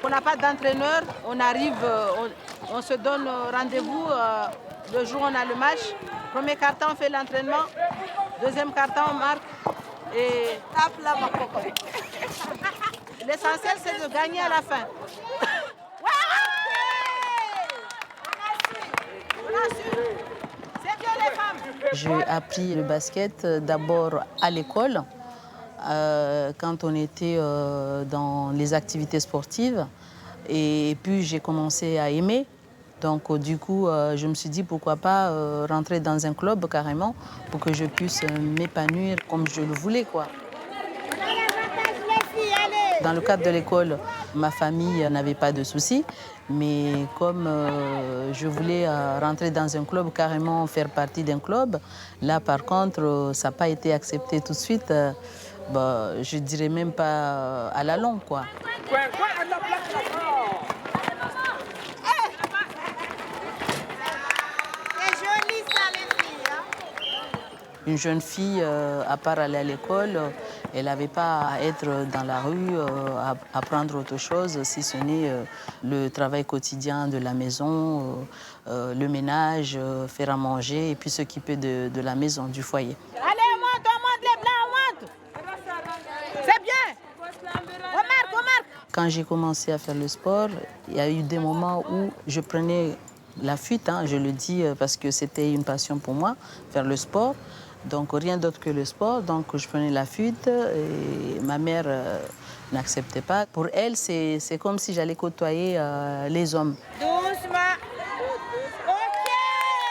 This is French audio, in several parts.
On n'a pas d'entraîneur, on arrive, on se donne rendez-vous le jour où on a le match. Premier quart-temps, on fait l'entraînement. Deuxième quart-temps, on marque. Et l'essentiel, c'est de gagner à la fin. C'est bien les femmes. J'ai appris le basket d'abord à l'école, quand on était dans les activités sportives. Et puis j'ai commencé à aimer. Donc du coup, je me suis dit pourquoi pas rentrer dans un club carrément pour que je puisse m'épanouir comme je le voulais, quoi. Dans le cadre de l'école, ma famille n'avait pas de soucis, mais comme je voulais rentrer dans un club, carrément faire partie d'un club, là par contre, ça n'a pas été accepté tout de suite. Je dirais même pas à la longue, quoi. Une jeune fille, à part aller à l'école, elle n'avait pas à être dans la rue, à apprendre autre chose, si ce n'est le travail quotidien de la maison, le ménage, faire à manger et puis s'occuper de la maison, du foyer. Allez, on monte les blancs, on monte. C'est bien. On marque. Quand j'ai commencé à faire le sport, il y a eu des moments où je prenais la fuite, hein, je le dis parce que c'était une passion pour moi, faire le sport. Donc rien d'autre que le sport, donc je prenais la fuite et ma mère n'acceptait pas. Pour elle, c'est comme si j'allais côtoyer les hommes. Doucement. OK.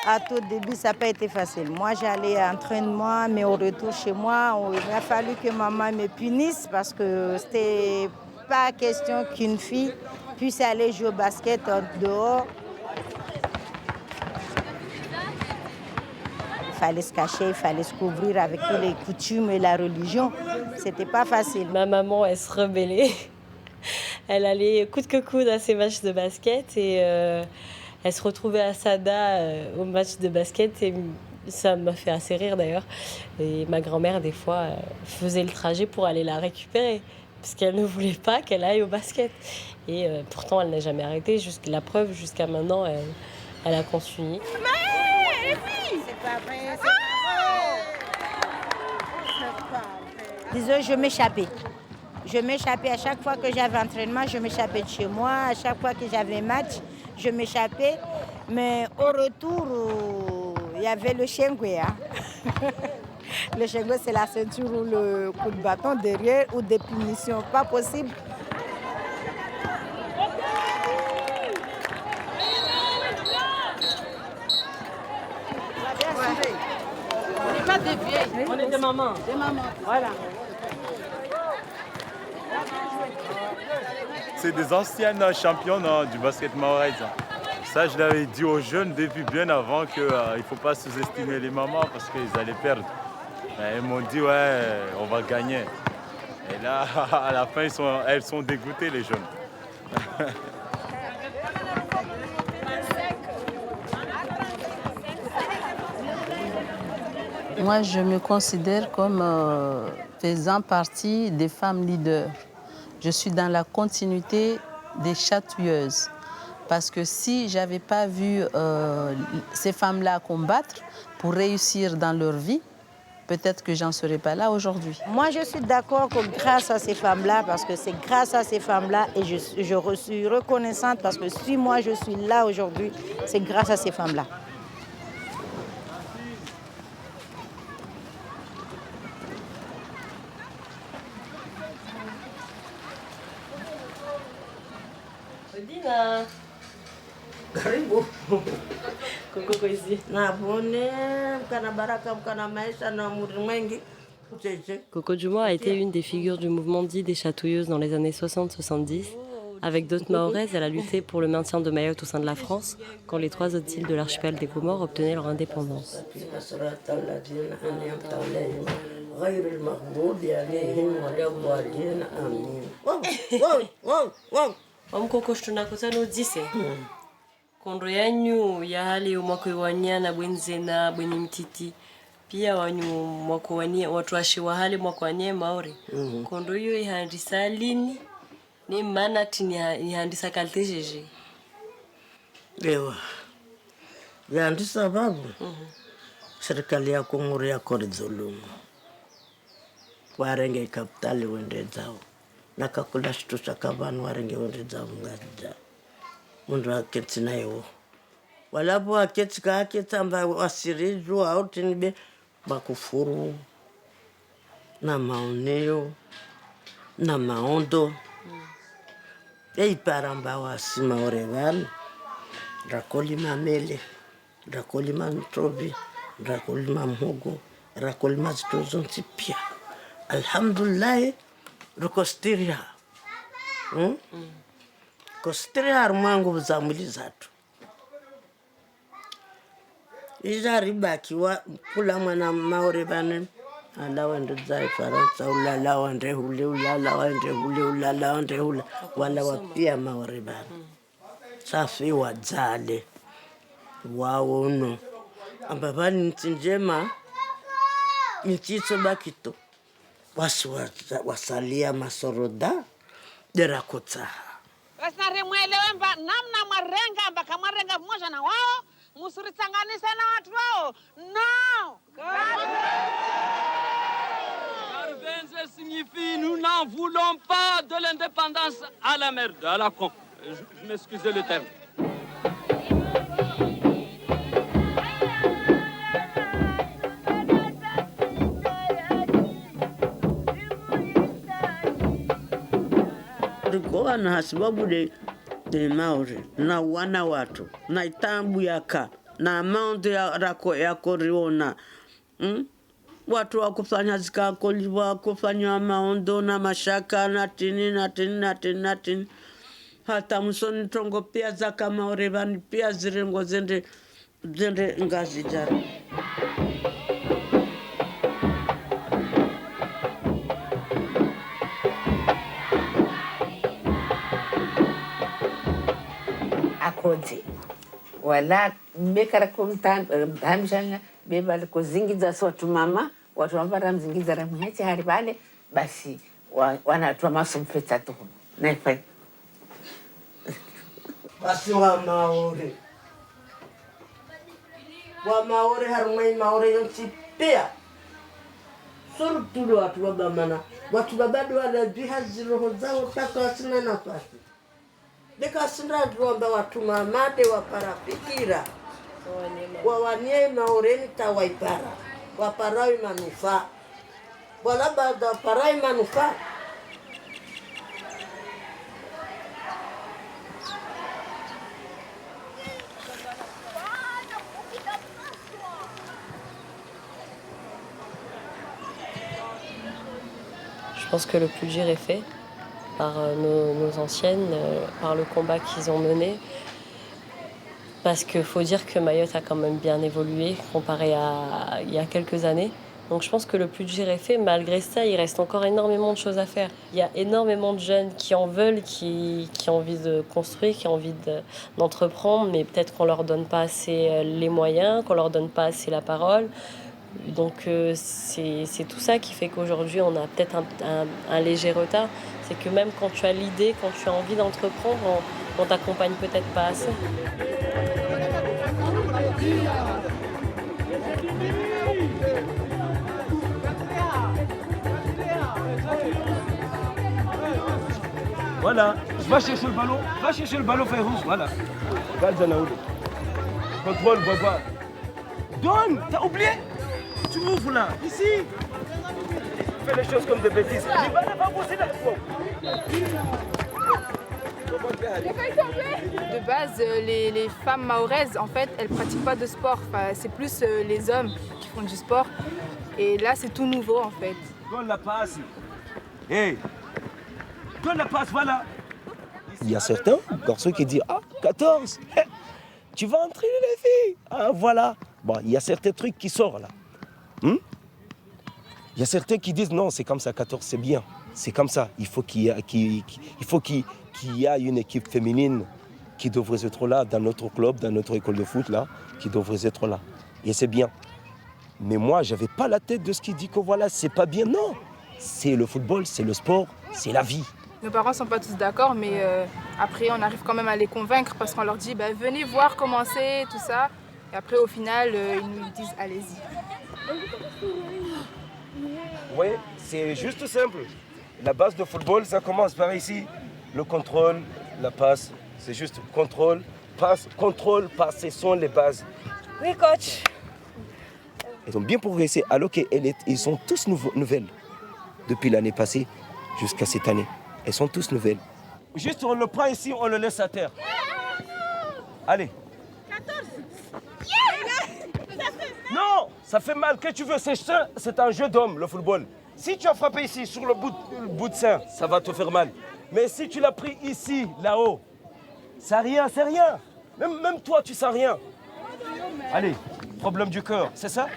À tout début, ça n'a pas été facile. Moi, j'allais à l'entraînement, mais au retour chez moi, il a fallu que maman me punisse parce que c'était pas question qu'une fille puisse aller jouer au basket dehors. Il fallait se cacher, il fallait se couvrir avec toutes les coutumes et la religion. C'était pas facile. Ma maman, elle se rebellait. Elle allait coûte que coûte à ses matchs de basket et elle se retrouvait à Sada au match de basket et ça m'a fait assez rire d'ailleurs. Et ma grand-mère, des fois, faisait le trajet pour aller la récupérer parce qu'elle ne voulait pas qu'elle aille au basket. Et pourtant, elle n'a jamais arrêté. La preuve, jusqu'à maintenant, elle a continué. C'est pas vrai, c'est pas vrai. Disons, je m'échappais. Je m'échappais à chaque fois que j'avais entraînement, je m'échappais de chez moi. À chaque fois que j'avais match, je m'échappais. Mais au retour, il y avait le chengwe. Hein? Le chengwe, c'est la ceinture ou le coup de bâton derrière ou des punitions. Pas possible. On n'est pas des vieilles, on est des mamans. Des mamans. Voilà. C'est des anciennes championnes du basket mahorais. Ça, je l'avais dit aux jeunes depuis bien avant qu'il ne faut pas sous-estimer les mamans parce qu'ils allaient perdre. Mais ils m'ont dit, ouais, on va gagner. Et là, à la fin, elles sont dégoûtées, les jeunes. Moi, je me considère comme faisant partie des femmes leaders. Je suis dans la continuité des chatouilleuses. Parce que si je n'avais pas vu ces femmes-là combattre pour réussir dans leur vie, peut-être que j'en serais pas là aujourd'hui. Moi, je suis d'accord que grâce à ces femmes-là, parce que c'est grâce à ces femmes-là, et je suis reconnaissante parce que si moi je suis là aujourd'hui, c'est grâce à ces femmes-là. Odina, Karibu. Koko kwezi. Nabone mkana baraka mkana maisha na umri mwingi. Coco Djumois a été une des figures du mouvement dit des chatouilleuses dans les années 60-70. Avec d'autres Mahoraises, elle a lutté pour le maintien de Mayotte au sein de la France quand les 3 autres îles de l'archipel des Comores obtenaient leur indépendance. Coco Shtunakotano dise. Kondo yanyu ya hali umwakoiwania na bwenzena bweni mtiti. Pia wanyu mwakowania watu washiwa hali mwakowania Maori. Kondo hiyo ihandisa lini ni maana tini ihandisa kalte jeje. Ewa. Ihandisa babu. Serikali ya Komoro ya Korizulumu. Warenge kapitali wende zao. Nakakula shtusha kabanu warenge wende zao ngaja. Mundu aketi na yo. Walapo aketi ka aketi amba wasirizu au tinibe bakufuru na maoneo na maondo. Ei paramba wasima orevani. Rakoli mamele, rakoli mantrobi, rakoli mamhogo, rakoli mazitozonti pia. Alhamdulillah, rukostiria. Kostiria harumwangu za mwili zatu. Ija ribaki wa kula mwana Maori bane. Ala wende zai Faransa ulala wende hule ulala wende hule ulala wende hule. Wala wapia Maori bane. Safi wadzale. Waono. Ambabani ntinjema. Nchitso bakito. Wasi wasalia masoroda. Derakota. Wasare mwelewe namna mwarenga mpaka mwarenga mmoja na wao. Musuritanganise na watu wao. No! Carvenze signifie nous n'en voulons pas de l'indépendance à la merde, à la con. Je m'excuse le terme. Goa na sababu de Maori na wana watu na itambu yaka na amount ya koriona watu wa kufanya zikakoli wa kufanya maondo na mashaka na tini hata msoni tongo pia zaka Maori bani pia zirengo zende ngazi jara. Akodi wala mekara kumtan hamshanga bebal ko zingiza sotu mama watu wapara mzingiza ramheti hari bale basi wanatoa masumfeta tu naifa basi wa Maori harumai Maori yonti pia surutulu watu wabamana watu babadu wala bihazi roho zao taka wasina nafasi. Deka sindra tuomba watu mamade waparafikira. Wawanie Maoreni tawaipara. Waparawi manufaa. Wala baada waparai manufaa. Je pense que le plus dur est fait par nos anciennes, par le combat qu'ils ont mené. Parce qu'il faut dire que Mayotte a quand même bien évolué comparé à il y a quelques années. Donc je pense que le plus dur est fait. Malgré ça, il reste encore énormément de choses à faire. Il y a énormément de jeunes qui en veulent, qui ont envie de construire, qui ont envie d'entreprendre, mais peut-être qu'on ne leur donne pas assez les moyens, qu'on ne leur donne pas assez la parole. Donc c'est tout ça qui fait qu'aujourd'hui on a peut-être un léger retard. C'est que même quand tu as l'idée, quand tu as envie d'entreprendre, on t'accompagne peut-être pas assez. Voilà, va chercher le ballon, frère rouge, voilà. Regarde Zanaoud. Contrôle, Boba. Donne, t'as oublié? Tu ouvres là, ici. Fais les choses comme des bêtises. Il va pas bosser là. De base, les femmes mahoraises, en fait, elles pratiquent pas de sport. Enfin, c'est plus les hommes qui font du sport. Et là, c'est tout nouveau, en fait. Donne la passe. Hey, donne la passe, voilà. Il y a certains garçons qui disent « Ah, 14, tu vas entraîner les filles. Ah, voilà. » Bon, il y a certains trucs qui sortent là. Il y a certains qui disent « Non, c'est comme ça, 14, c'est bien. C'est comme ça. Il faut qu'il y ait une équipe féminine qui devrait être là, dans notre club, dans notre école de foot, là, qui devrait être là. Et c'est bien. Mais moi, je n'avais pas la tête de ce qui dit que voilà, c'est pas bien. Non, c'est le football, c'est le sport, c'est la vie. Nos parents ne sont pas tous d'accord, mais après, on arrive quand même à les convaincre parce qu'on leur dit venez voir comment c'est, tout ça. Et après, au final, ils nous disent allez-y. Oui, c'est juste simple. La base de football, ça commence par ici. Le contrôle, la passe, c'est juste contrôle, passe, ce sont les bases. Oui, coach. Ils ont bien progressé, alors qu'ils sont tous nouvelles. Depuis l'année passée jusqu'à cette année. Elles sont tous nouvelles. Juste, on le prend ici, on le laisse à terre. Allez. 14. Non, ça fait mal. Qu'est-ce que tu veux? C'est un jeu d'homme, le football. Si tu as frappé ici, sur le bout de sein, ça va te faire mal. Mais si tu l'as pris ici, là-haut, c'est rien. Même toi, tu sens rien. Allez, problème du cœur, c'est ça?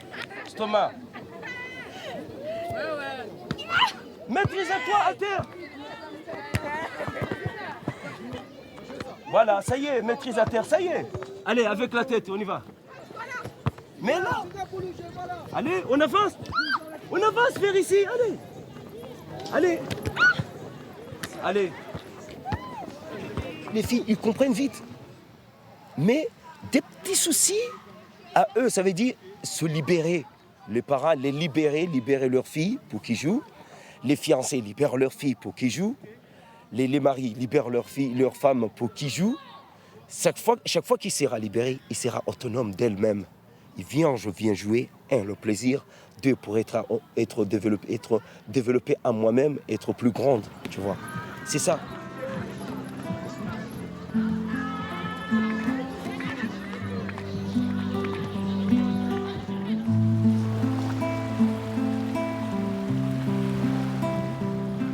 Stomac. Maîtrise-toi à terre. Voilà, ça y est, maîtrise à terre, ça y est. Allez, avec la tête, on y va. Mais là, allez, on avance vers ici, allez. Les filles, ils comprennent vite. Mais des petits soucis, à eux, ça veut dire se libérer. Les parents, les libérer leurs filles pour qu'ils jouent. Les fiancés libèrent leurs filles pour qu'ils jouent. Les maris libèrent leurs femmes pour qu'ils jouent. Chaque fois qu'il sera libéré, il sera autonome d'elle-même. Je viens jouer, le plaisir, 2, pour être développé à moi-même, être plus grande, tu vois. C'est ça.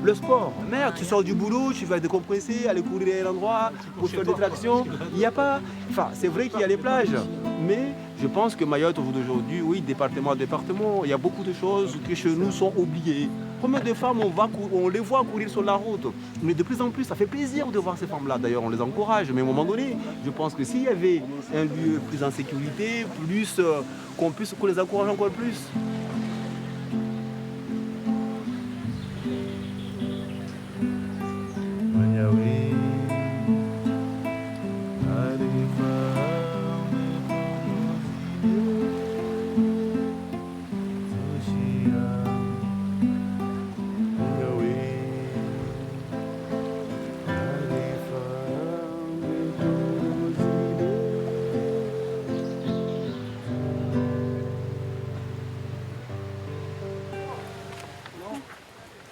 Le sport, merde, tu sors du boulot, tu vas décompresser, aller courir à l'endroit pour faire des tractions. Il n'y a pas. Enfin, c'est vrai qu'il y a les plages, mais je pense que Mayotte, au jour d'aujourd'hui, oui, département, il y a beaucoup de choses qui chez nous sont oubliées. Combien de femmes on les voit courir sur la route? Mais de plus en plus, ça fait plaisir de voir ces femmes-là. D'ailleurs, on les encourage. Mais à un moment donné, je pense que s'il y avait un lieu plus en sécurité, qu'on les encourage encore plus.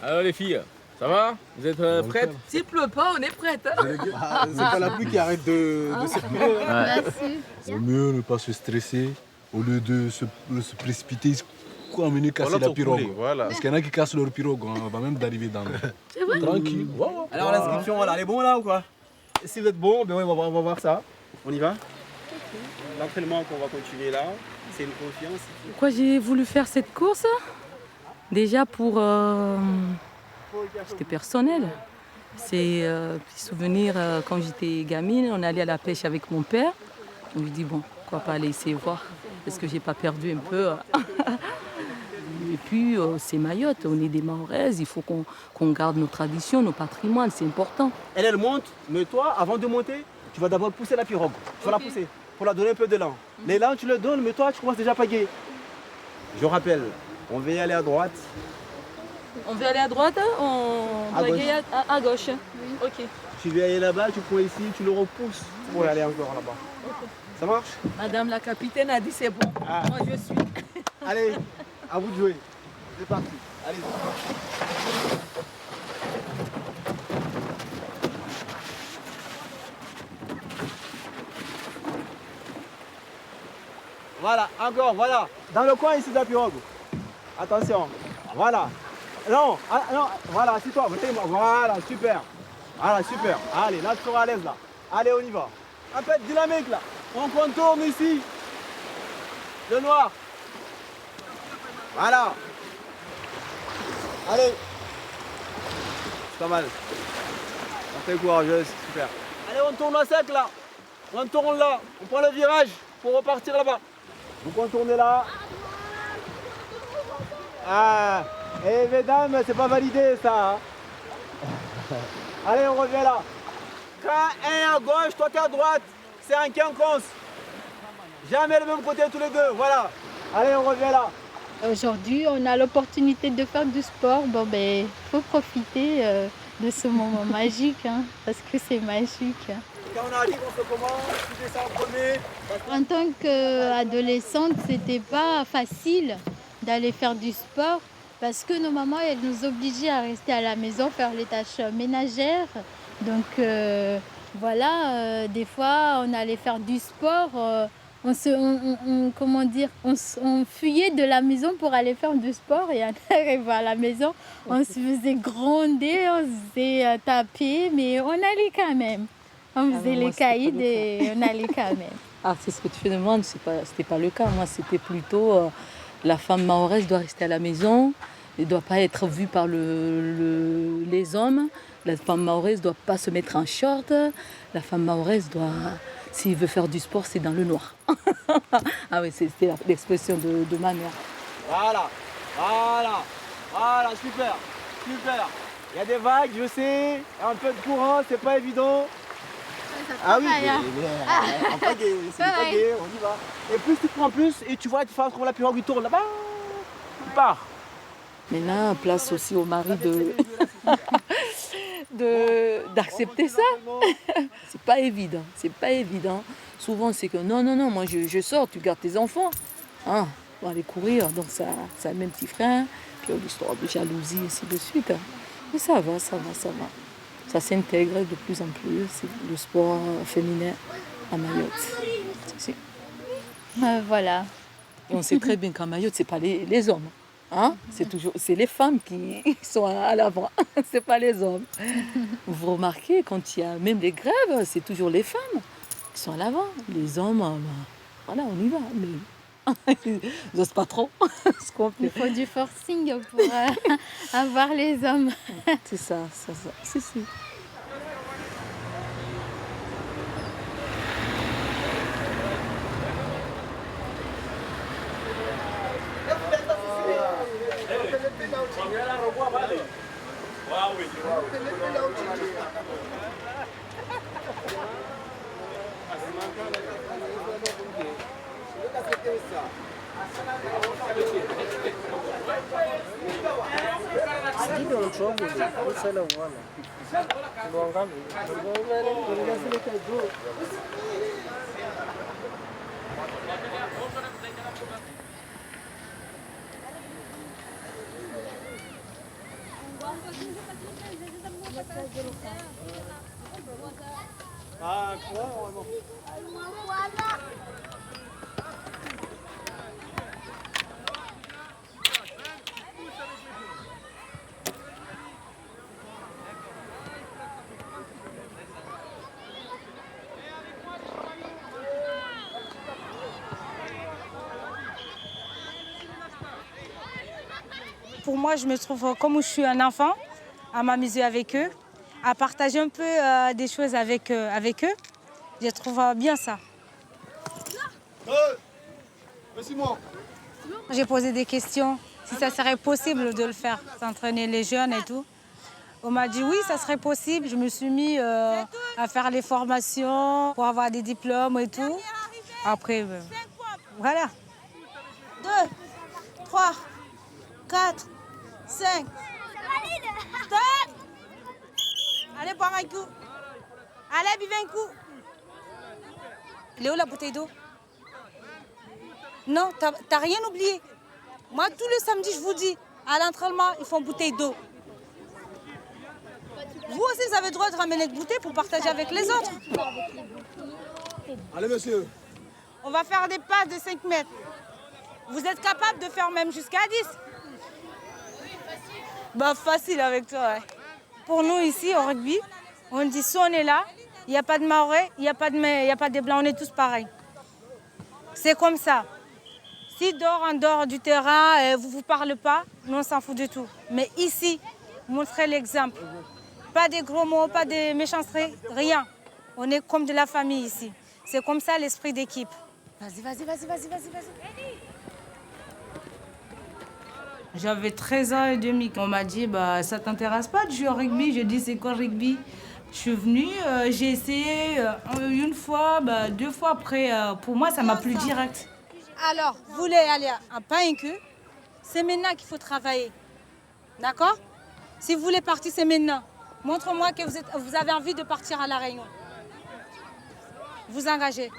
Alors les filles, ça va? Vous êtes prêtes? S'il pleut pas, on est prêtes. C'est pas la pluie qui arrête de circuler. C'est mieux ne pas se stresser au lieu de se précipiter, amener casser la pirogue. Voilà. Parce qu'il y en a qui cassent leur pirogue, on va même d'arriver dans le... C'est vrai? Tranquille. Alors l'inscription, voilà, elle est bon là ou quoi? Et si vous êtes bon, ben on va voir ça. On y va? L'entraînement qu'on va continuer là, c'est une confiance. Pourquoi j'ai voulu faire cette course? Déjà pour... C'était personnel. C'est petit souvenir quand j'étais gamine, on allait à la pêche avec mon père. On lui dit bon, pourquoi pas aller essayer voir? Est-ce que j'ai pas perdu un peu? Et puis c'est Mayotte, on est des Mahoraises, il faut qu'on garde nos traditions, nos patrimoines, c'est important. Elle monte, mais toi, avant de monter, tu vas d'abord pousser la pirogue. Tu vas la pousser pour la donner un peu d'élan. L'élan, tu le donnes, mais toi, tu commences déjà à pagayer. Je rappelle, on va y aller à droite. On veut aller à droite, on doit y aller à gauche. Oui. Ok. Tu veux aller là-bas, tu prends ici, tu le repousses pour aller encore là-bas. Okay. Ça marche? Madame la capitaine a dit c'est bon. Ah. Moi je suis. Allez, à vous de jouer. C'est parti. Allez. Voilà, encore, voilà. Dans le coin ici de la pirogue. Attention. Voilà. Non, non, voilà, assis-toi. Voilà, super. Voilà, super. Allez, là, tu seras à l'aise, là. Allez, on y va. Un peu de dynamique, là. On contourne ici. Le noir. Voilà. Allez. C'est pas mal. On fait courageuse, super. Allez, on tourne à sec, là. On tourne là. On prend le virage pour repartir là-bas. Vous contournez là. Ah. Eh mesdames, c'est pas validé ça. Allez, on revient là. Quand un est à gauche, toi t'es à droite, c'est un quinconce. Jamais le même côté tous les deux, voilà. Allez, on revient là. Aujourd'hui, on a l'opportunité de faire du sport. Bon, ben, faut profiter de ce moment magique, hein, parce que c'est magique. Quand on arrive, on fait comment? Tu descends en premier. En tant qu'adolescente, c'était pas facile d'aller faire du sport parce que nos mamans, elles nous obligeaient à rester à la maison, faire les tâches ménagères. Donc voilà, des fois, on allait faire du sport. On fuyait de la maison pour aller faire du sport et en arrivant à la maison, on se faisait gronder, on se faisait taper, mais on allait quand même. On faisait les caïds et on allait quand même. Ah, c'est ce que tu demandes, c'était pas le cas. Moi, c'était plutôt la femme mahoraise doit rester à la maison, elle ne doit pas être vue par les hommes. La femme mahoraise ne doit pas se mettre en short. La femme mahoraise doit, s'il veut faire du sport, c'est dans le noir. Ah oui, c'était l'expression de ma mère. Voilà, voilà, voilà, super, super. Il y a des vagues, je sais, un peu de courant, c'est pas évident. Ah oui, en pagaie, c'est du pagaie, on y va. Et plus tu prends plus, et tu vois, tu fais comme la pirogue, il tourne là-bas, il part. Maintenant, place aussi au mari d'accepter ça. C'est pas évident, c'est pas évident. Souvent, c'est que non, moi je sors, tu gardes tes enfants. Hein, on va aller courir, donc ça a le même petit frère, puis l'histoire de jalousie, ainsi de suite. Mais ça va. Ça s'intègre de plus en plus, le sport féminin à Mayotte. Voilà. Et on sait très bien qu'à Mayotte, c'est pas les hommes. Hein? C'est les femmes qui sont à l'avant, c'est pas les hommes. Vous remarquez, quand il y a même des grèves, c'est toujours les femmes qui sont à l'avant. Les hommes, voilà, on y va. Mais ils n'osent pas trop. Il faut du forcing pour avoir les hommes. C'est ça. Si. Pour moi, je me trouve comme je suis un enfant, à m'amuser avec eux, à partager un peu des choses avec eux. Je trouve bien ça. J'ai posé des questions, si ça serait possible de le faire, s'entraîner les jeunes et tout. On m'a dit oui, ça serait possible. Je me suis mis à faire les formations pour avoir des diplômes et tout. Après, voilà. 2, 3, 4, 5. Stop! Allez boire un coup. Allez, buvez un coup. Il est où la bouteille d'eau? Non, t'as rien oublié. Moi, tout le samedi, je vous dis, à l'entraînement, il faut une bouteille d'eau. Vous aussi, vous avez le droit de ramener une bouteille pour partager avec les autres. Allez, monsieur. On va faire des passes de 5 mètres. Vous êtes capable de faire même jusqu'à 10? Bah facile avec toi, ouais. Pour nous ici au rugby, on dit si on est là, il n'y a pas de Maorais, il n'y a pas de Blancs, on est tous pareils. C'est comme ça. Si en dehors du terrain, vous ne vous parlez pas, nous on s'en fout du tout. Mais ici, montrez l'exemple. Pas des gros mots, pas des méchancetés, rien. On est comme de la famille ici. C'est comme ça l'esprit d'équipe. Vas-y. J'avais 13 ans et demi. On m'a dit, bah, ça t'intéresse pas de jouer au rugby? J'ai dit, c'est quoi le rugby? Je suis venue, j'ai essayé une fois, bah, 2 fois après. Pour moi, ça m'a plu direct. Alors, vous voulez aller à Pain-Cul, c'est maintenant qu'il faut travailler. D'accord? Si vous voulez partir, c'est maintenant. Montre-moi que vous avez envie de partir à La Réunion. Vous engagez.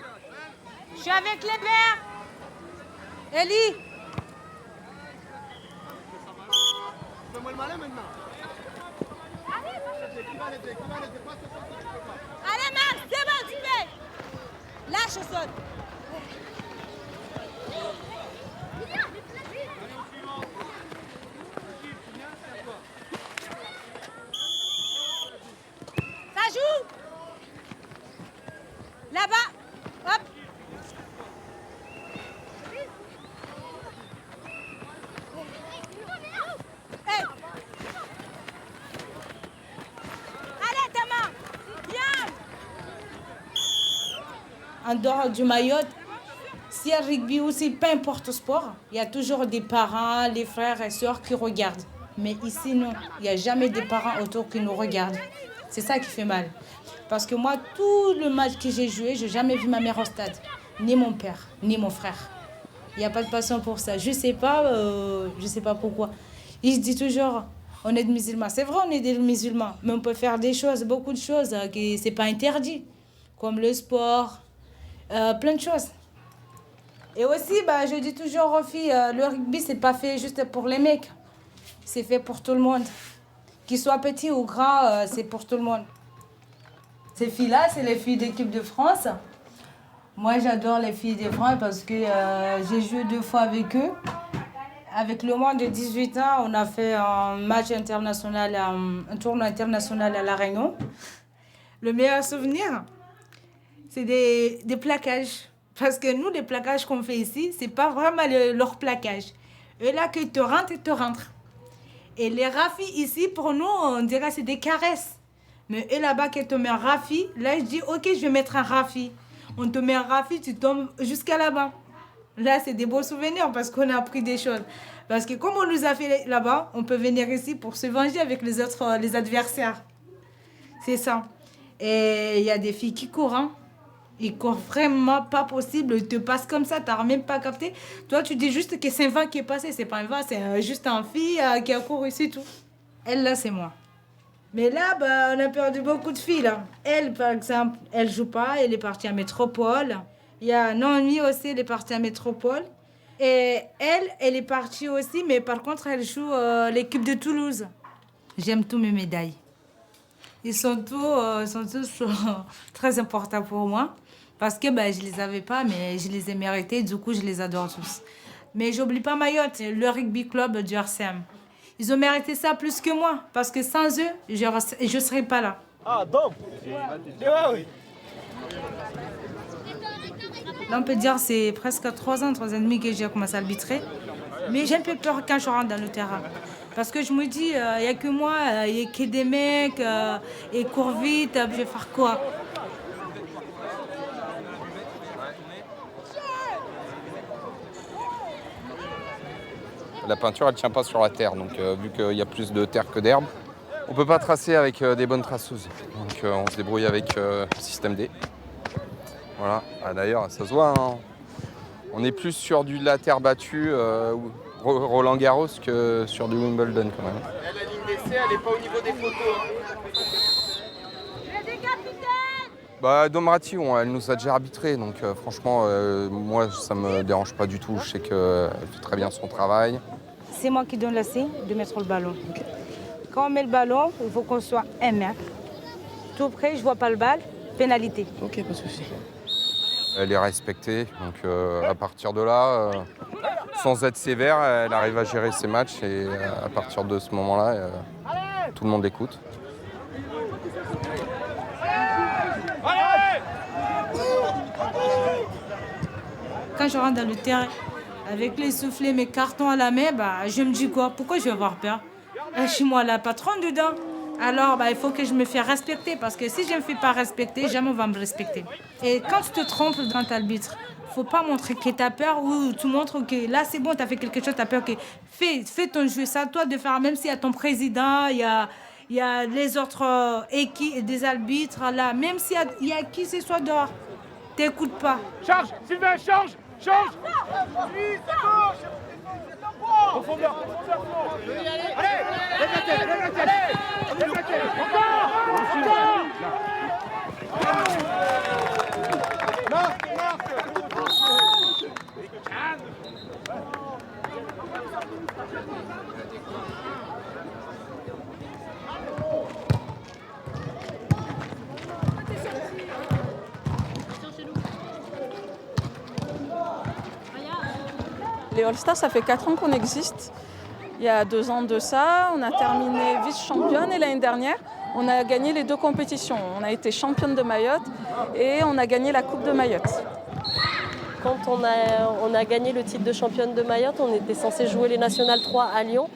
Je suis avec les verts. Elie. Fais-moi le malin maintenant. Allez, Max, c'est bon, tu fais. Lâche au sol. Ça joue. Là-bas. Hop. Hey. Allez, Thomas. Viens. En dehors du Mayotte, si un rugby aussi, peu importe le sport, il y a toujours des parents, les frères et sœurs qui regardent. Mais ici, non. Il n'y a jamais des parents autour qui nous regardent. C'est ça qui fait mal. Parce que moi, tout le match que j'ai joué, je n'ai jamais vu ma mère au stade. Ni mon père, ni mon frère. Il n'y a pas de passion pour ça. Je sais pas pourquoi. Ils se disent toujours, on est des musulmans. C'est vrai, on est des musulmans. Mais on peut faire des choses, beaucoup de choses, qui c'est pas interdit. Comme le sport, plein de choses. Et aussi, je dis toujours aux filles, le rugby, c'est pas fait juste pour les mecs. C'est fait pour tout le monde. Qu'ils soient petits ou grands, c'est pour tout le monde. Ces filles-là, c'est les filles d'équipe de France. Moi, j'adore les filles de France parce que j'ai joué 2 fois avec eux. Avec le moins de 18 ans, on a fait un match international, un tournoi international à La Réunion. Le meilleur souvenir, c'est des plaquages. Parce que nous, les plaquages qu'on fait ici, c'est pas vraiment leur plaquage. Eux là, qu'ils te rentrent. Et les rafis ici, pour nous, on dirait que c'est des caresses. Mais eux là-bas, qu'ils te mettent un rafi, là, je dis, ok, je vais mettre un rafi. On te met un rafi, tu tombes jusqu'à là-bas. Là, c'est des beaux souvenirs parce qu'on a appris des choses. Parce que comme on nous a fait là-bas, on peut venir ici pour se venger avec les adversaires. C'est ça. Et il y a des filles qui courent, hein. Ils courent vraiment pas possible. Ils te passent comme ça, t'as même pas capté. Toi, tu dis juste que c'est un vent qui est passé. C'est pas un vent, c'est juste un fille qui a couru ici, tout. Elle, là, c'est moi. Mais là, on a perdu beaucoup de filles, là. Elle, par exemple, elle joue pas. Elle est partie à Métropole. Il y a Noémie aussi, elle est partie à Métropole. Et elle est partie aussi, mais par contre, elle joue l'équipe de Toulouse. J'aime tous mes médailles. Ils sont tous très importants pour moi. Parce que je les avais pas, mais je les ai mérités. Du coup, je les adore tous. Mais j'oublie pas Mayotte, le rugby club du RCM. Ils ont mérité ça plus que moi. Parce que sans eux, je ne serais pas là. Ah, donc oui. Là, on peut dire que c'est presque 3 ans, 3 ans et demi que j'ai commencé à arbitrer. Mais j'ai un peu peur quand je rentre dans le terrain. Parce que je me dis, il n'y a que moi, il n'y a que des mecs, ils courent vite, je vais faire quoi? La peinture, elle ne tient pas sur la terre, donc vu qu'il y a plus de terre que d'herbe, on ne peut pas tracer avec des bonnes traceuses. Donc on se débrouille avec système D. Voilà, d'ailleurs, ça se voit, hein. On est plus sur de la terre battue, Roland Garros, que sur du Wimbledon quand même. La ligne d'essai, elle n'est pas au niveau des photos. Domrati, elle nous a déjà arbitré, donc franchement, moi, ça me dérange pas du tout. Je sais qu'elle fait très bien son travail. C'est moi qui donne le signe de mettre le ballon. Okay. Quand on met le ballon, il faut qu'on soit 1 mètre. Tout près, je vois pas le bal, pénalité. Ok, pas de souci. elle est respectée. Donc à partir de là, sans être sévère, elle arrive à gérer ses matchs et à partir de ce moment-là, tout le monde l'écoute. Quand je rentre dans le terrain, avec les soufflets, mes cartons à la main, je me dis quoi? Pourquoi je vais avoir peur? Je suis moi la patronne dedans. Alors, il faut que je me fasse respecter parce que si je ne me fais pas respecter, jamais on va me respecter. Et quand tu te trompes dans ta arbitre, il ne faut pas montrer que tu as peur ou tu montres que là, c'est bon, tu as fait quelque chose, tu as peur. Que fais ton jeu. C'est à toi de faire, même s'il y a ton président, il y a les autres équipes, des arbitres, là, même s'il y a qui que ce soit dehors, t'écoutes pas. Charge, Sylvain, charge. Change. Profondeur. Allez, lève la tête. Encore. Marque. Les All-Stars, ça fait 4 ans qu'on existe. Il y a 2 ans de ça, on a terminé vice-championne et l'année dernière, on a gagné les 2 compétitions. On a été championne de Mayotte et on a gagné la Coupe de Mayotte. Quand on a gagné le titre de championne de Mayotte, on était censé jouer les Nationales 3 à Lyon,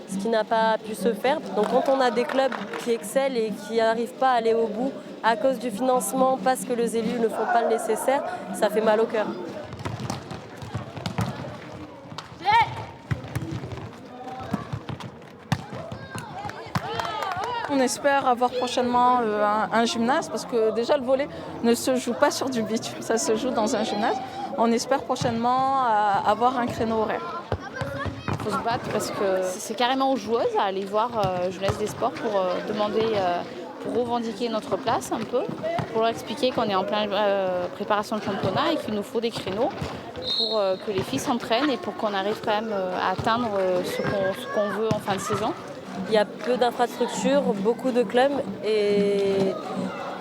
ce qui n'a pas pu se faire. Donc quand on a des clubs qui excellent et qui n'arrivent pas à aller au bout à cause du financement, parce que les élus ne font pas le nécessaire, ça fait mal au cœur. On espère avoir prochainement un gymnase parce que déjà le volley ne se joue pas sur du bitume, ça se joue dans un gymnase. On espère prochainement avoir un créneau horaire. Il faut se battre parce que c'est carrément aux joueuses à aller voir Jeunesse des Sports pour demander, pour revendiquer notre place un peu, pour leur expliquer qu'on est en pleine préparation de championnat et qu'il nous faut des créneaux pour que les filles s'entraînent et pour qu'on arrive quand même à atteindre ce qu'on veut en fin de saison. Il y a peu d'infrastructures, beaucoup de clubs et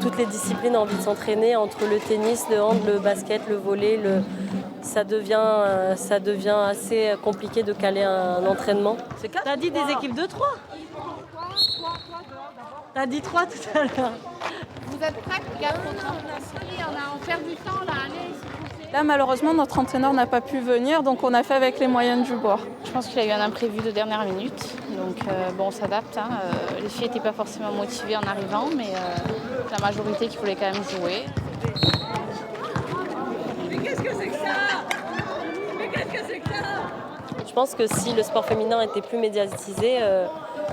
toutes les disciplines ont envie de s'entraîner entre le tennis, le hand, le basket, le volley. Ça devient assez compliqué de caler un entraînement. T'as dit des équipes de 3 T'as dit 3 tout à l'heure. Vous êtes prêts? Il y a trop de temps. On perd du temps là, allez. Là, malheureusement, notre entraîneur n'a pas pu venir, donc on a fait avec les moyens du bord. Je pense qu'il y a eu un imprévu de dernière minute, donc on s'adapte. Les filles n'étaient pas forcément motivées en arrivant, mais la majorité qui voulait quand même jouer. Mais qu'est-ce que c'est que ça? Je pense que si le sport féminin était plus médiatisé,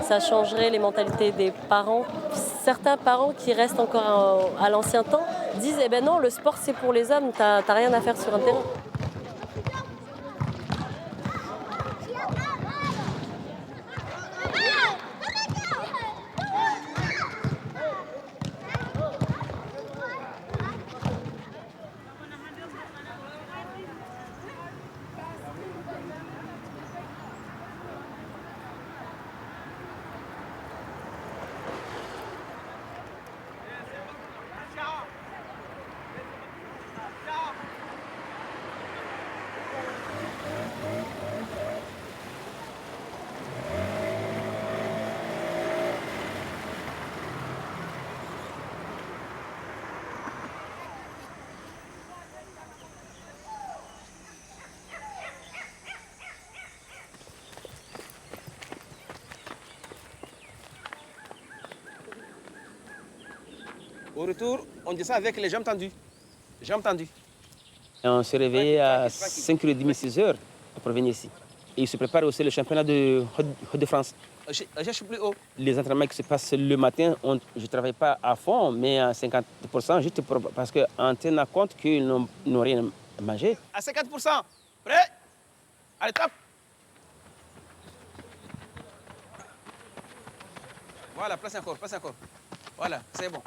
ça changerait les mentalités des parents. Certains parents qui restent encore à l'ancien temps disent « Eh ben non, le sport c'est pour les hommes, t'as rien à faire sur un terrain ». Au retour, on descend avec les jambes tendues. Jambes tendues. On se réveille à 5h30, 6h pour venir ici. Et il se prépare aussi le championnat de Hauts-de-France. Je suis plus haut. Les entraînements qui se passent le matin, je ne travaille pas à fond, mais à 50%, juste parce qu'on tient compte qu'ils n'ont rien mangé. À 50%. Prêt? Allez, top! Voilà, place encore. Voilà, c'est bon.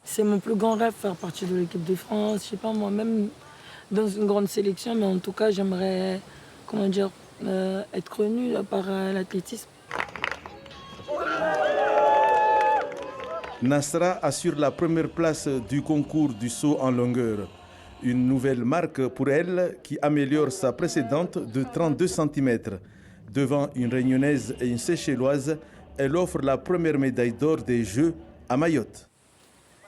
C'est mon plus grand rêve, faire partie de l'équipe de France. Je sais pas moi, même dans une grande sélection, mais en tout cas, j'aimerais, être connue par l'athlétisme. Nasra assure la première place du concours du saut en longueur. Une nouvelle marque pour elle qui améliore sa précédente de 32 cm. Devant une Réunionnaise et une Seychelloise, elle offre la première médaille d'or des Jeux à Mayotte.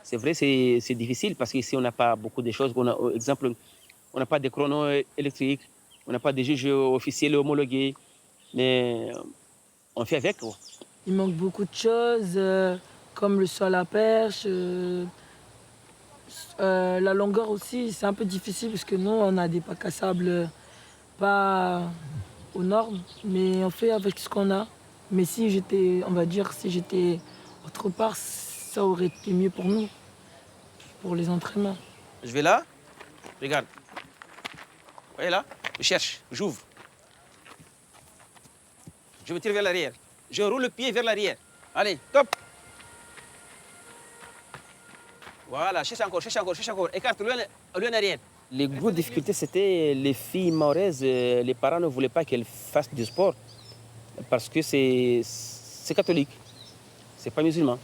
C'est vrai, c'est difficile parce qu'ici on n'a pas beaucoup de choses. Exemple, on n'a pas de chrono électriques, on n'a pas de juges officiels homologués, mais on fait avec. Il manque beaucoup de choses, comme le saut à la perche. La longueur aussi, c'est un peu difficile parce que nous, on a des bacs à sable pas aux normes, mais on fait avec ce qu'on a. Mais si j'étais, on va dire, si j'étais autre part, ça aurait été mieux pour nous, pour les entraînements. Je vais là, regarde. Vous voyez là, je cherche, j'ouvre. Je me tire vers l'arrière. Je roule le pied vers l'arrière. Allez, top. Voilà, cherche encore. Écarte, lui en arrière. Les grosses difficultés, c'était les filles maoraises. Les parents ne voulaient pas qu'elles fassent du sport parce que c'est catholique, c'est pas musulman.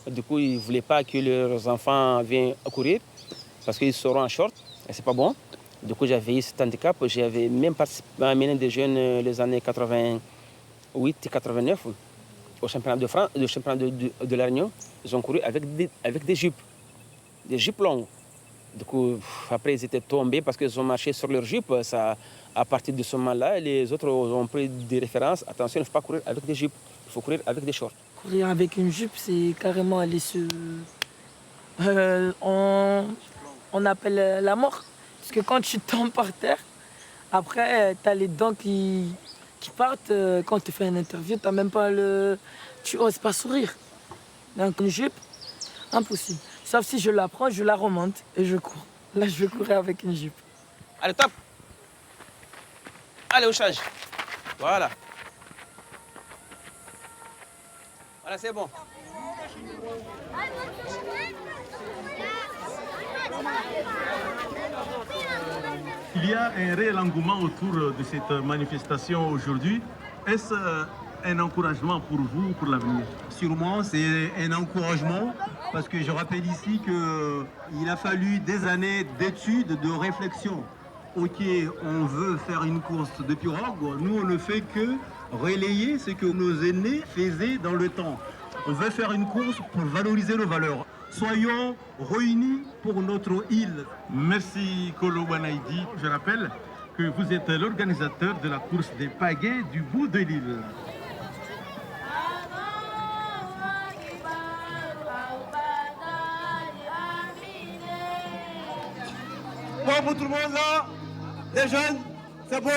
Du coup, ils ne voulaient pas que leurs enfants viennent courir parce qu'ils seront en short et c'est pas bon. Du coup, j'avais eu cet handicap. J'avais même participé à amener des jeunes les années 88 et 89 au championnat de France, le championnat de La Réunion. Ils ont couru avec des jupes longues. Du coup, après, ils étaient tombés parce qu'ils ont marché sur leurs jupes. Ça, à partir de ce moment-là, les autres ont pris des références. Attention, il ne faut pas courir avec des jupes, il faut courir avec des shorts. Courir avec une jupe, c'est carrément aller se... on appelle la mort. Parce que quand tu tombes par terre, après, tu as les dents qui partent. Quand tu fais une interview, tu n'as même pas le... Tu n'oses pas sourire. Donc une jupe, impossible. Sauf si je la prends, je la remonte et je cours. Là, je vais courir avec une jupe. Allez, top. Allez, on change. Voilà. Voilà, c'est bon. Il y a un réel engouement autour de cette manifestation aujourd'hui. Est-ce un encouragement pour vous, pour l'avenir? Sûrement, c'est un encouragement parce que je rappelle ici qu'il a fallu des années d'études, de réflexion. Ok, on veut faire une course de pirogue, nous on ne fait que relayer ce que nos aînés faisaient dans le temps. On veut faire une course pour valoriser nos valeurs. Soyons réunis pour notre île. Merci Kolo Banaïdi. Je rappelle que vous êtes l'organisateur de la course des pagaies du bout de l'île. Bon pour tout le monde là, les jeunes, c'est bon.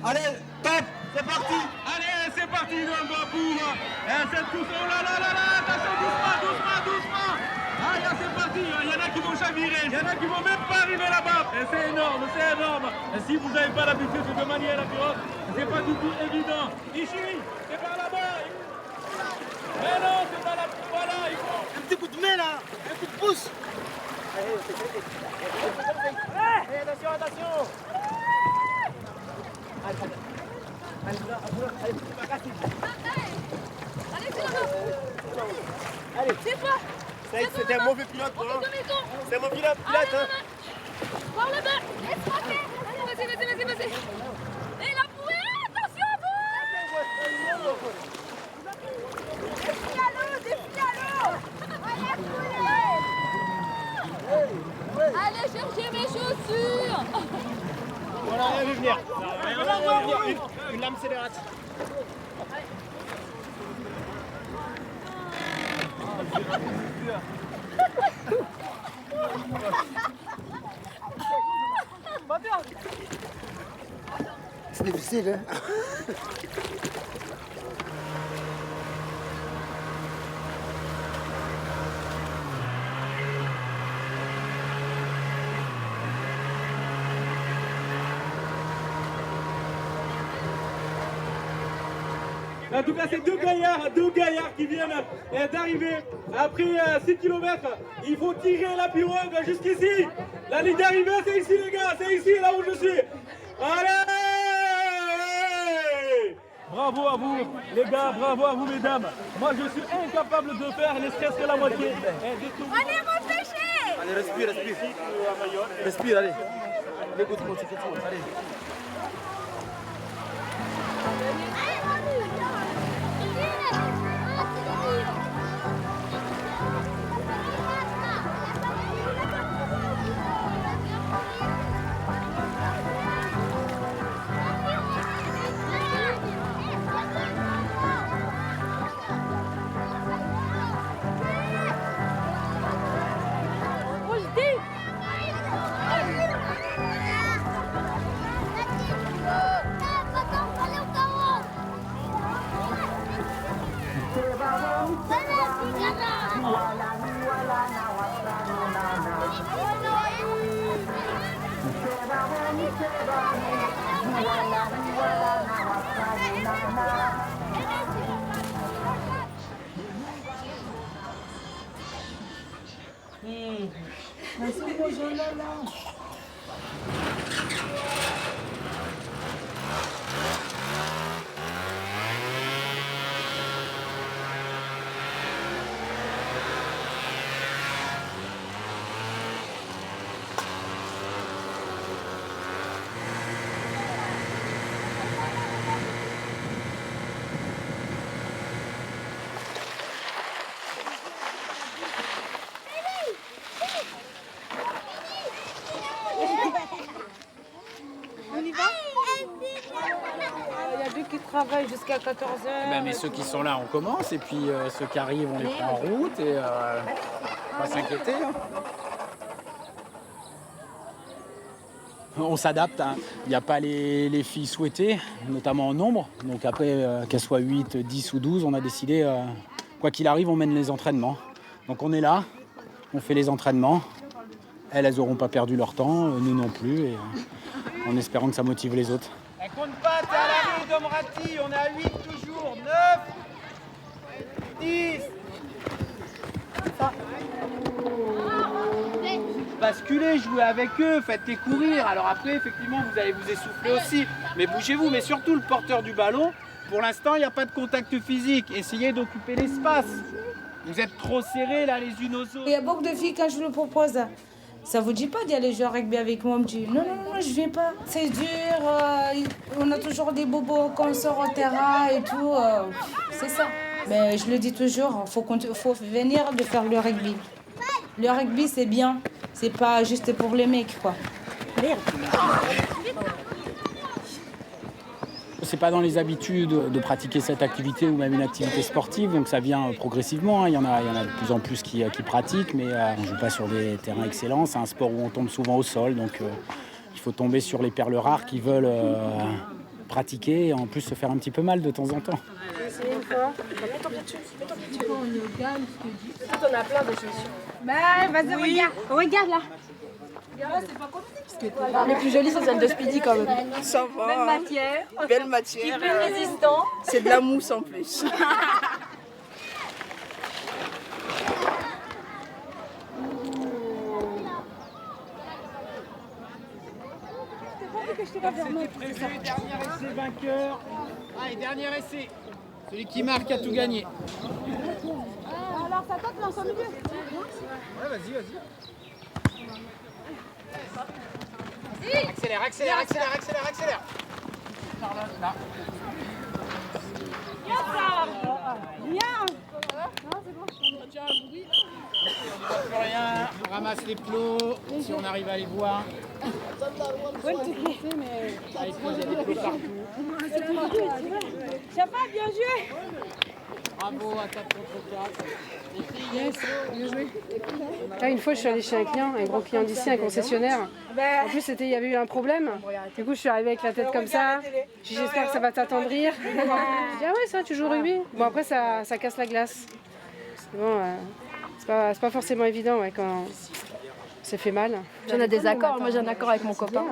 Allez, top, c'est parti. Allez, c'est parti, cette course. Oh là là là là, attention, doucement. Allez, c'est parti. Il y en a qui vont chavirer, il y en a qui vont même pas arriver là-bas. Et c'est énorme. Et si vous n'avez pas l'habitude de manier la pirogue, c'est pas du tout évident. Ici, c'est par là-bas. Mais non, c'est pas là. Voilà, il faut un petit coup de main là, un coup de pouce. Allez, attention. Allez, c'est toi. C'était un mauvais pilote. C'est un mauvais pilote. Par le bas. Vas-y. Et la bouée, attention à vous. Défi à l'eau. Allez chercher mes chaussures. On a rien vu venir. Une lame scélérate. C'est difficile, hein. En tout cas, c'est deux gaillards qui viennent d'arriver. Après 6 km, il faut tirer la pirogue jusqu'ici. La ligne d'arrivée, c'est ici les gars, c'est ici là où je suis. Allez! Bravo à vous, les gars, bravo à vous, mesdames. Moi, je suis incapable de faire ne serait-ce que la moitié. Allez, réfléchis. Allez, respire, respire. Respire, allez. Écoute-moi, c'est tout. Allez. Travaille jusqu'à 14h. Mais ceux qui sont là, on commence, et puis ceux qui arrivent, on les prend en route, et pas s'inquiéter. Hein. On s'adapte, hein. Il n'y a pas les filles souhaitées, notamment en nombre. Donc après, qu'elles soient 8, 10 ou 12, on a décidé, quoi qu'il arrive, on mène les entraînements. Donc on est là, on fait les entraînements. Elles n'auront pas perdu leur temps, nous non plus, et en espérant que ça motive les autres. On compte pas, t'es à l'arrêt d'Omrati, on est à 8 toujours, 9, 10. Basculez, jouez avec eux, faites-les courir. Alors après, effectivement, vous allez vous essouffler aussi. Mais bougez-vous, mais surtout le porteur du ballon, pour l'instant, il n'y a pas de contact physique. Essayez d'occuper l'espace. Vous êtes trop serrés là les unes aux autres. Il y a beaucoup de filles, quand je le propose, ça vous dit pas d'y aller jouer au rugby avec moi? On me dit non, je viens pas. C'est dur, on a toujours des bobos quand on sort au terrain et tout. C'est ça. Mais je le dis toujours, faut venir de faire le rugby. Le rugby, c'est bien. C'est pas juste pour les mecs, quoi. Merde. C'est pas dans les habitudes de pratiquer cette activité ou même une activité sportive, donc ça vient progressivement. Hein. Il y en a de plus en plus qui pratiquent, mais on ne joue pas sur des terrains excellents. C'est un sport où on tombe souvent au sol, donc il faut tomber sur les perles rares qui veulent pratiquer et en plus se faire un petit peu mal de temps en temps. Essayez une fois. Mets ton pied dessus. Mets ton pied dessus. On a plein de chaussures. Bah, vas-y, regarde. Regarde là. C'est pas compliqué. Les plus jolies sont celles de Speedy quand même. Ça va. Belle matière. Belle matière. Hyper résistant. C'est de la mousse en plus. C'était prévu, dernier essai vainqueur. Allez, dernier essai. Celui qui marque a tout gagné. Alors ça tente dans son milieu. Ouais, vas-y. Accélère. Là. Viens. Tiens, un bruit. On ne voit plus rien, on ramasse les plots, si on arrive à les voir. Avec quoi, il y a des plots partout. Ça va, bien joué. Bravo à 4 contre 4. Les filles, yes, bien joué. Là, une fois, je suis allée chez un client, un gros client d'ici, un concessionnaire. En plus, il y avait eu un problème. Du coup, je suis arrivée avec la tête comme ça. J'espère que ça va t'attendrir. Je dis, ah ouais, ça, tu joues au rugby. Bon, après, ça casse la glace. Bon, c'est pas forcément évident quand c'est fait mal. J'en ai des accords. Moi, j'ai un accord avec mon copain.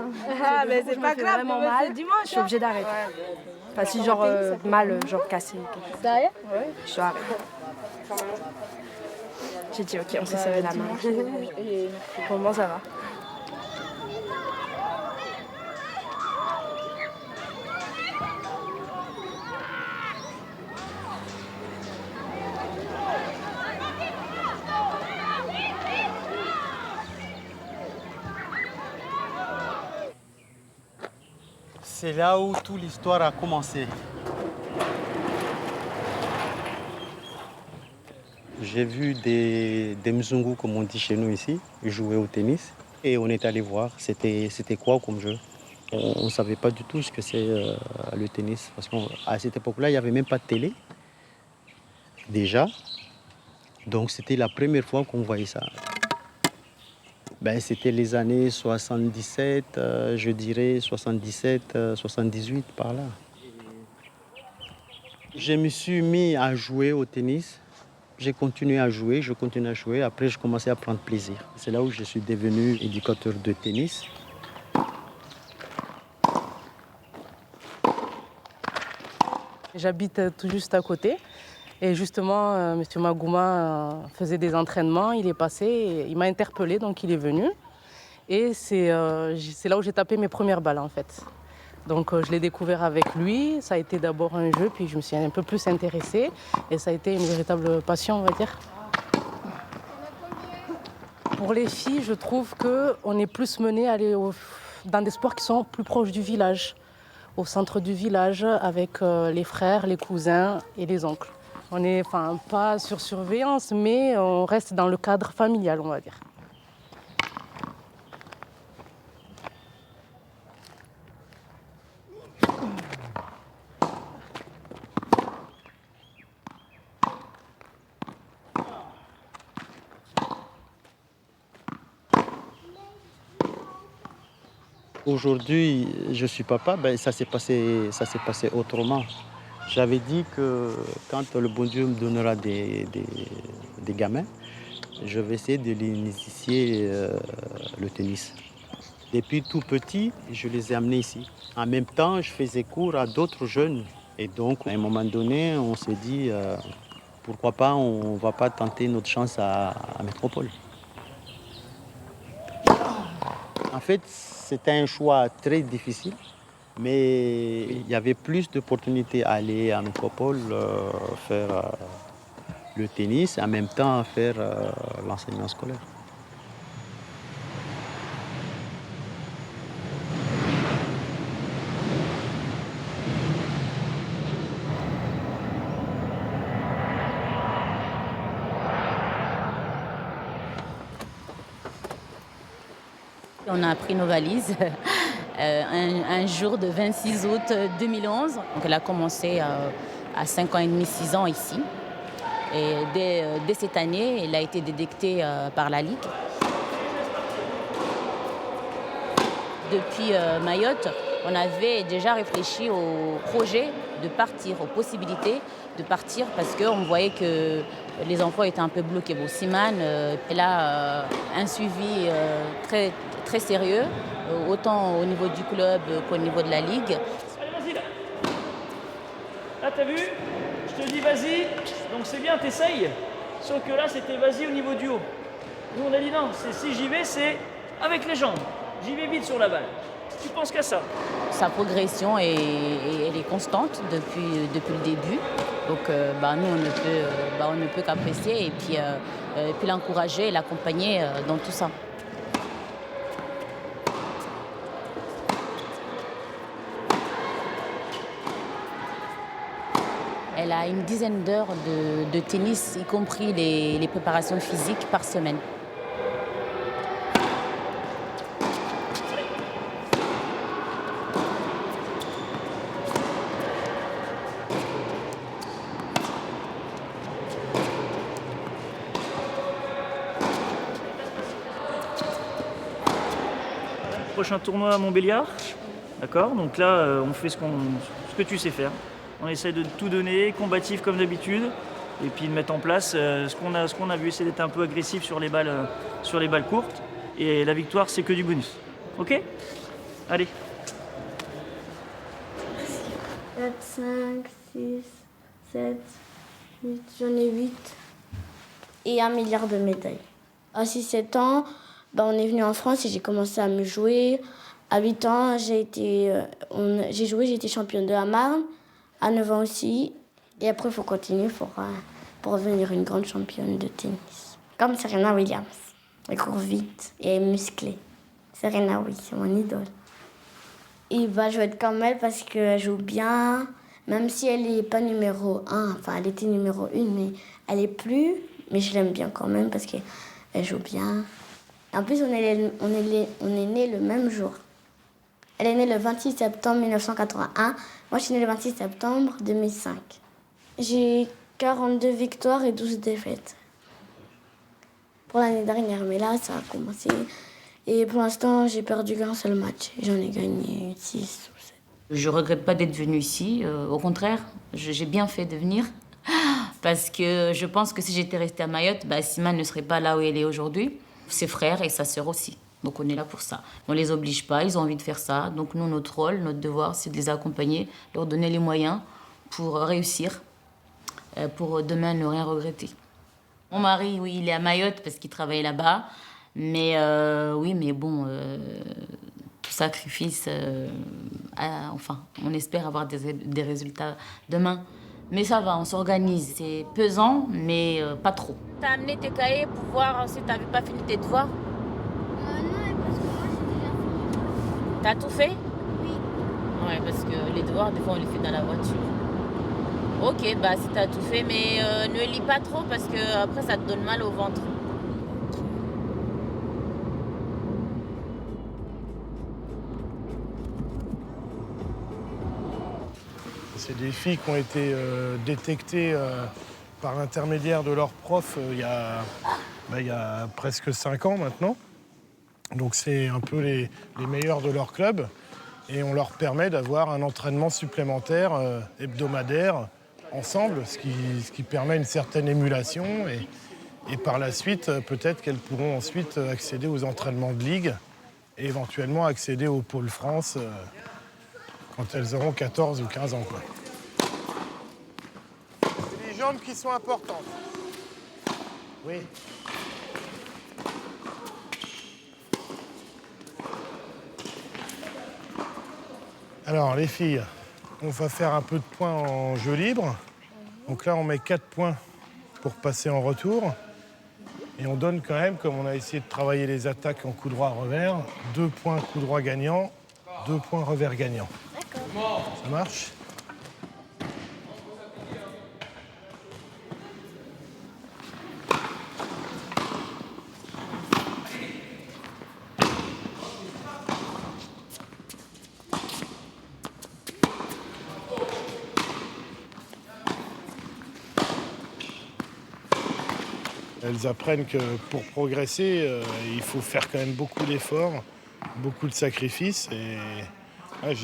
Ah, mais c'est pas grave, vraiment mal. Je suis obligée d'arrêter. Enfin, si genre mal, genre cassé. Sérieux? Ouais. Je suis arrêtée. J'ai dit ok, on s'est serré la main. Pour le moment, ça va. C'est là où toute l'histoire a commencé. J'ai vu des Mzungu, comme on dit chez nous ici, jouer au tennis. Et on est allé voir c'était quoi comme jeu. On ne savait pas du tout ce que c'est le tennis. Parce qu'à cette époque-là, il n'y avait même pas de télé. Déjà. Donc c'était la première fois qu'on voyait ça. C'était les années 77, je dirais 77, 78 par là. Je me suis mis à jouer au tennis. J'ai continué à jouer, je continue à jouer. Après, je commençais à prendre plaisir. C'est là où je suis devenu éducateur de tennis. J'habite tout juste à côté. Et justement, M. Magouma faisait des entraînements, il est passé, il m'a interpellé, donc il est venu. Et c'est là où j'ai tapé mes premières balles en fait. Donc je l'ai découvert avec lui, ça a été d'abord un jeu, puis je me suis un peu plus intéressée. Et ça a été une véritable passion, on va dire. Pour les filles, je trouve qu'on est plus mené à aller dans des sports qui sont plus proches du village, au centre du village, avec les frères, les cousins et les oncles. On n'est pas sur surveillance, mais on reste dans le cadre familial, on va dire. Aujourd'hui, je suis papa, ça s'est passé autrement. J'avais dit que quand le bon Dieu me donnera des gamins, je vais essayer de les initier le tennis. Depuis tout petit, je les ai amenés ici. En même temps, je faisais cours à d'autres jeunes. Et donc, à un moment donné, on s'est dit, pourquoi pas, on ne va pas tenter notre chance à Métropole. En fait, c'était un choix très difficile. Mais il y avait plus d'opportunités à aller à Métropole faire le tennis et en même temps faire l'enseignement scolaire. On a pris nos valises un jour de 26 août 2011. Donc elle a commencé à 5 ans et demi, 6 ans ici. Et dès cette année, elle a été détectée par la Ligue. Depuis Mayotte, on avait déjà réfléchi au projet de partir, aux possibilités de partir parce qu'on voyait que les enfants étaient un peu bloqués. Bon, Simane, elle a un suivi très, très sérieux, autant au niveau du club qu'au niveau de la Ligue. Allez, vas-y là. Là, t'as vu? Je te dis vas-y, donc c'est bien, t'essayes. Sauf que là, c'était vas-y au niveau du haut. Nous, on a dit non, si j'y vais, c'est avec les jambes. J'y vais vite sur la balle. Tu penses qu'à ça? Sa progression elle est constante depuis le début. Donc nous, on ne peut qu'apprécier et puis l'encourager et l'accompagner dans tout ça. Elle a une dizaine d'heures de tennis, y compris les préparations physiques par semaine. Prochain tournoi à Montbéliard, d'accord? Donc là, on fait ce que tu sais faire. On essaie de tout donner, combatif comme d'habitude, et puis de mettre en place ce qu'on a vu, essayer d'être un peu agressif sur les balles courtes. Et la victoire, c'est que du bonus. Ok? Allez. 4, 5, 6, 7, 8, j'en ai 8. Et 1 milliard de médailles. À 6-7 ans, on est venu en France et j'ai commencé à me jouer. À 8 ans, j'ai joué, j'ai été championne de la Marne. À 9 ans aussi. Et après, il faut continuer pour devenir une grande championne de tennis. Comme Serena Williams. Elle court vite et elle est musclée. Serena, oui, c'est mon idole. Et bah, je vais être comme elle parce qu'elle joue bien, même si elle n'est pas numéro 1. Enfin, elle était numéro 1, mais elle est plus. Mais je l'aime bien quand même parce qu'elle joue bien. En plus, on est nés le même jour. Elle est née le 26 septembre 1981. Moi, je suis née le 26 septembre 2005. J'ai 42 victoires et 12 défaites. Pour l'année dernière, mais là, ça a commencé. Et pour l'instant, j'ai perdu qu'un seul match. J'en ai gagné 6 ou 7. Je ne regrette pas d'être venue ici. Au contraire, j'ai bien fait de venir. Parce que je pense que si j'étais restée à Mayotte, Simane ne serait pas là où elle est aujourd'hui. Ses frères et sa sœur aussi. Donc on est là pour ça. On ne les oblige pas, ils ont envie de faire ça. Donc nous, notre rôle, notre devoir, c'est de les accompagner, leur donner les moyens pour réussir, pour demain ne rien regretter. Mon mari, oui, il est à Mayotte parce qu'il travaille là-bas. Mais oui, mais bon, tout sacrifice, enfin, on espère avoir des résultats demain. Mais ça va, on s'organise. C'est pesant, mais pas trop. T'as amené tes cahiers pour voir si t'avais pas fini tes devoirs? Non, parce que moi, j'ai déjà fini. T'as tout fait? Oui. Ouais, parce que les devoirs, des fois, on les fait dans la voiture. Ok, si t'as tout fait, mais ne lis pas trop parce que après ça te donne mal au ventre. C'est des filles qui ont été détectées par l'intermédiaire de leurs profs il y a presque 5 ans maintenant. Donc c'est un peu les meilleures de leur club. Et on leur permet d'avoir un entraînement supplémentaire hebdomadaire ensemble, ce qui permet une certaine émulation. Et par la suite, peut-être qu'elles pourront ensuite accéder aux entraînements de ligue et éventuellement accéder au Pôle France quand elles auront 14 ou 15 ans, quoi. C'est les jambes qui sont importantes. Oui. Alors, les filles, on va faire un peu de points en jeu libre. Donc là, on met 4 points pour passer en retour. Et on donne quand même, comme on a essayé de travailler les attaques en coup droit revers, 2 points coup droit gagnant, 2 points revers gagnant. D'accord. Ça marche ? Elles apprennent que pour progresser, il faut faire quand même beaucoup d'efforts, beaucoup de sacrifices. Et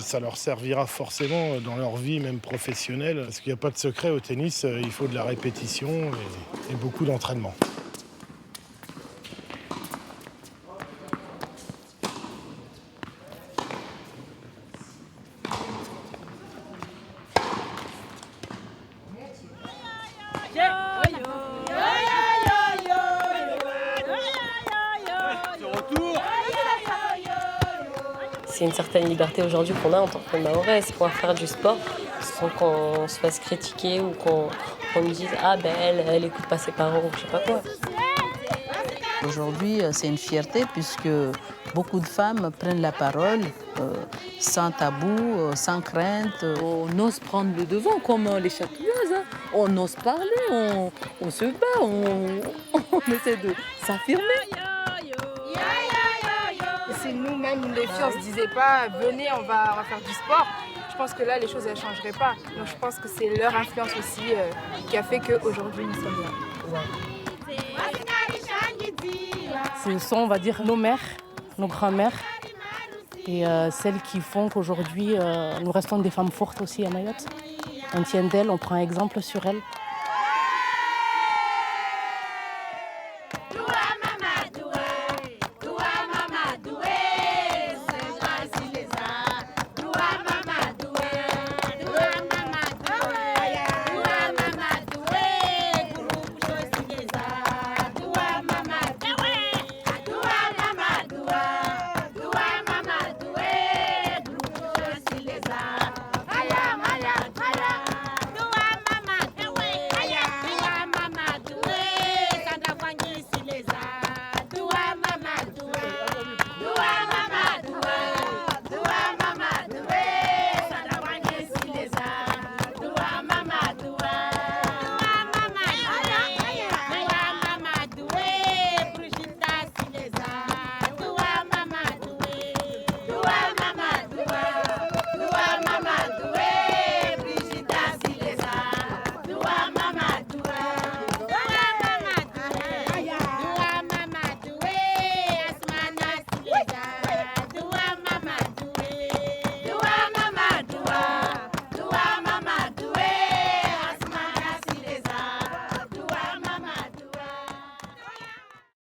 ça leur servira forcément dans leur vie, même professionnelle. Parce qu'il n'y a pas de secret au tennis, il faut de la répétition et beaucoup d'entraînement. C'est une certaine liberté aujourd'hui qu'on a en tant que Mahorais, c'est pouvoir faire du sport sans qu'on se fasse critiquer ou qu'on nous dise « Ah ben elle écoute pas ses parents » ou je sais pas quoi. Aujourd'hui, c'est une fierté puisque beaucoup de femmes prennent la parole sans tabou, sans crainte. On ose prendre le devant comme les chatouilleuses. Hein. On ose parler, on se bat, on essaie de s'affirmer. Si nous-mêmes, les filles, on se disait pas « Venez, on va faire du sport », je pense que là, les choses ne changeraient pas. Donc je pense que c'est leur influence aussi qui a fait qu'aujourd'hui, nous sommes là. Ouais. Ce sont, on va dire, nos mères, nos grands-mères et celles qui font qu'aujourd'hui, nous restons des femmes fortes aussi à Mayotte. On tient d'elles, on prend exemple sur elles.